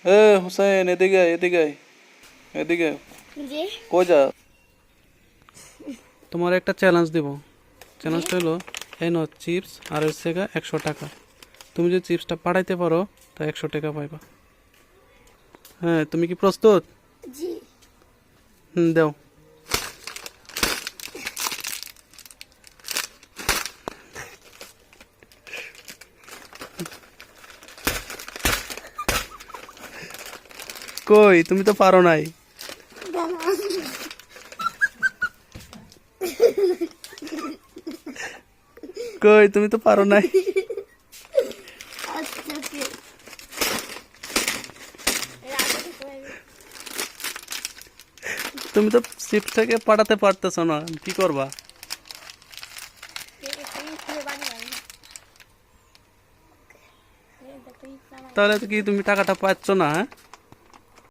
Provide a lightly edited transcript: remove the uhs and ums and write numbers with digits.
এ হুসাইন, এদিকে আয়, এদিকে আয়, এদিকে আয়। জি কই যা? তোমার একটা চ্যালেঞ্জ দিব। জি চ্যালেঞ্জটা হলো, এই নাও চিপস আর হচ্ছে গা 100 টাকা। তুমি যদি চিপসটা পাঠাইতে পারো তা 100 টাকা পাইবা। হ্যাঁ, তুমি কি প্রস্তুত? জি দাও। কই, তুমি তো পারো নাই। কই, তুমি তো পারো নাই। আচ্ছা ওকে তুমি তো চিপসটাকে পাঠাতে পারতেছো না, কি করবা? তাহলে তো কি তুমি টাকাটা পাচ্ছ না, হ্যাঁ?